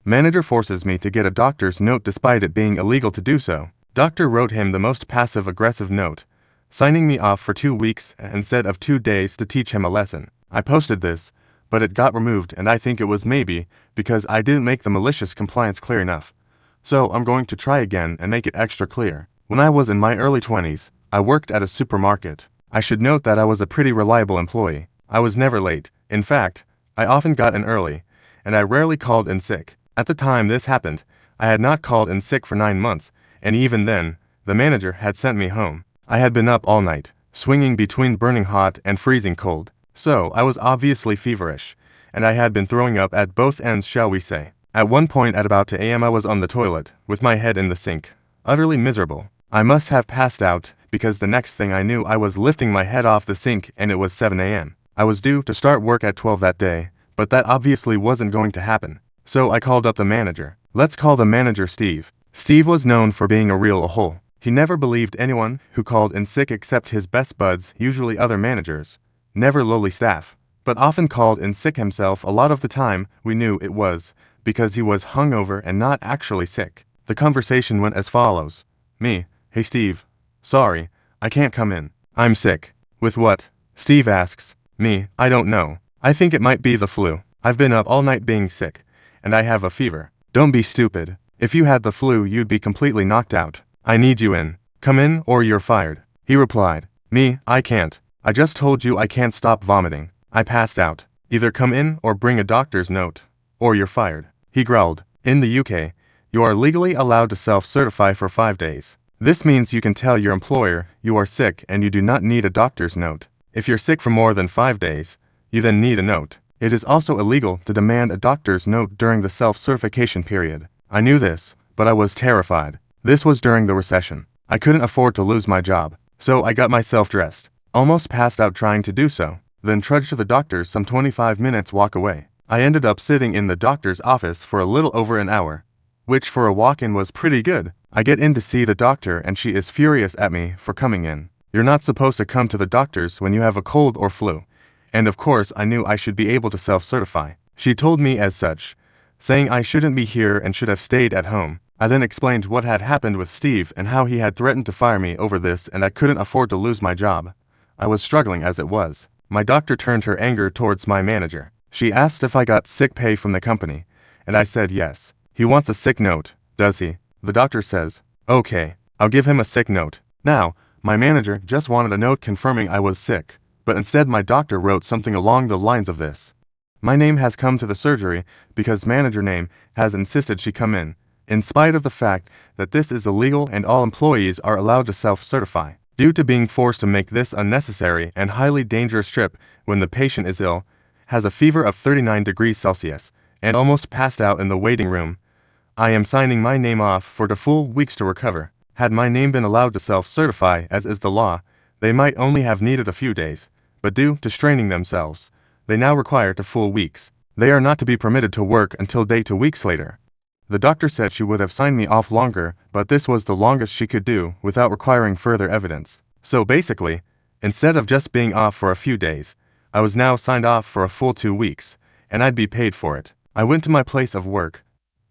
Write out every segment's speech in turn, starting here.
Manager forces me to get a doctor's note despite it being illegal to do so. Doctor wrote him the most passive-aggressive note, signing me off for 2 weeks instead of 2 days to teach him a lesson. I posted this, but it got removed, and I think it was maybe because I didn't make the malicious compliance clear enough. So I'm going to try again and make it extra clear. When I was in my early 20s, I worked at a supermarket. I should note that I was a pretty reliable employee. I was never late. In fact, I often got in early, and I rarely called in sick. At the time this happened, I had not called in sick for 9 months, and even then, the manager had sent me home. I had been up all night, swinging between burning hot and freezing cold. So I was obviously feverish, and I had been throwing up at both ends, shall we say. At one point at about 2 a.m. I was on the toilet, with my head in the sink, utterly miserable. I must have passed out, because the next thing I knew I was lifting my head off the sink and it was 7 a.m. I was due to start work at 12 that day, but that obviously wasn't going to happen. So I called up the manager. Let's call the manager Steve. Steve was known for being a real a-hole. He never believed anyone who called in sick except his best buds, usually other managers. Never lowly staff, but often called in sick himself. A lot of the time, we knew it was because he was hungover and not actually sick. The conversation went as follows. Me, hey Steve. Sorry, I can't come in. I'm sick. With what? Steve asks. Me, I don't know. I think it might be the flu. I've been up all night being sick, and I have a fever. Don't be stupid. If you had the flu, you'd be completely knocked out. I need you in. Come in or you're fired. He replied. Me, I can't. I just told you I can't stop vomiting. I passed out. Either come in or bring a doctor's note, or you're fired. He growled. In the UK, you are legally allowed to self-certify for 5 days. This means you can tell your employer you are sick and you do not need a doctor's note. If you're sick for more than 5 days, you then need a note. It is also illegal to demand a doctor's note during the self-certification period. I knew this, but I was terrified. This was during the recession. I couldn't afford to lose my job, so I got myself dressed. Almost passed out trying to do so, then trudged to the doctor's some 25 minutes walk away. I ended up sitting in the doctor's office for a little over an hour, which for a walk-in was pretty good. I get in to see the doctor and she is furious at me for coming in. You're not supposed to come to the doctor's when you have a cold or flu. And of course I knew I should be able to self-certify. She told me as such, saying I shouldn't be here and should have stayed at home. I then explained what had happened with Steve and how he had threatened to fire me over this and I couldn't afford to lose my job. I was struggling as it was. My doctor turned her anger towards my manager. She asked if I got sick pay from the company, and I said yes. He wants a sick note, does he? The doctor says, okay, I'll give him a sick note. Now, my manager just wanted a note confirming I was sick, but instead my doctor wrote something along the lines of this. My name has come to the surgery because manager name has insisted she come in spite of the fact that this is illegal and all employees are allowed to self-certify. Due to being forced to make this unnecessary and highly dangerous trip when the patient is ill, has a fever of 39 degrees Celsius, and almost passed out in the waiting room, I am signing my name off for the full weeks to recover. Had my name been allowed to self-certify as is the law, they might only have needed a few days, but due to straining themselves, they now require the full weeks. They are not to be permitted to work until day 2 weeks later. The doctor said she would have signed me off longer, but this was the longest she could do without requiring further evidence. So basically, instead of just being off for a few days, I was now signed off for a full 2 weeks, and I'd be paid for it. I went to my place of work,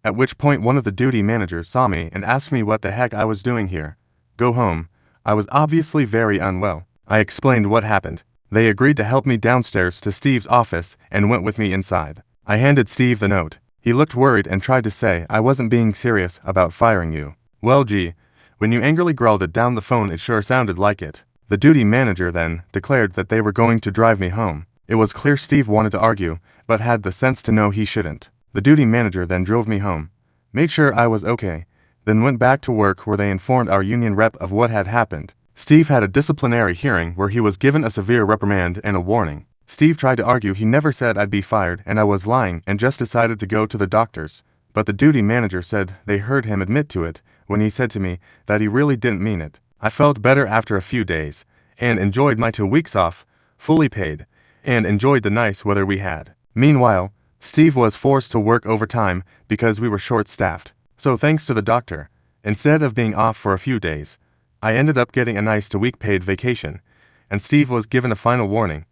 at which point one of the duty managers saw me and asked me what the heck I was doing here. Go home. I was obviously very unwell. I explained what happened. They agreed to help me downstairs to Steve's office and went with me inside. I handed Steve the note. He looked worried and tried to say I wasn't being serious about firing you. Well gee, when you angrily growled it down the phone it sure sounded like it. The duty manager then declared that they were going to drive me home. It was clear Steve wanted to argue, but had the sense to know he shouldn't. The duty manager then drove me home, made sure I was okay, then went back to work where they informed our union rep of what had happened. Steve had a disciplinary hearing where he was given a severe reprimand and a warning. Steve tried to argue he never said I'd be fired and I was lying and just decided to go to the doctors, but the duty manager said they heard him admit to it when he said to me that he really didn't mean it. I felt better after a few days, and enjoyed my 2 weeks off, fully paid, and enjoyed the nice weather we had. Meanwhile, Steve was forced to work overtime because we were short-staffed. So thanks to the doctor, instead of being off for a few days, I ended up getting a nice 2-week paid vacation, and Steve was given a final warning,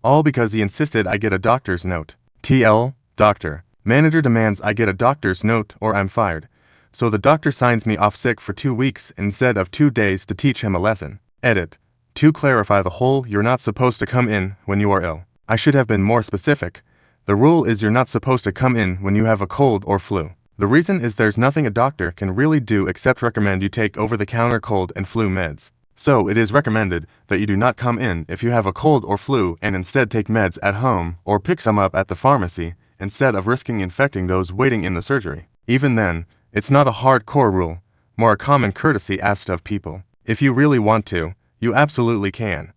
all because he insisted I get a doctor's note. TL, doctor, Manager demands I get a doctor's note or I'm fired. So the doctor signs me off sick for 2 weeks instead of 2 days to teach him a lesson. Edit. To clarify the whole, you're not supposed to come in when you are ill. I should have been more specific. The rule is you're not supposed to come in when you have a cold or flu. The reason is there's nothing a doctor can really do except recommend you take over-the-counter cold and flu meds. So it is recommended that you do not come in if you have a cold or flu and instead take meds at home or pick some up at the pharmacy instead of risking infecting those waiting in the surgery. Even then, it's not a hardcore rule, more a common courtesy asked of people. If you really want to, you absolutely can.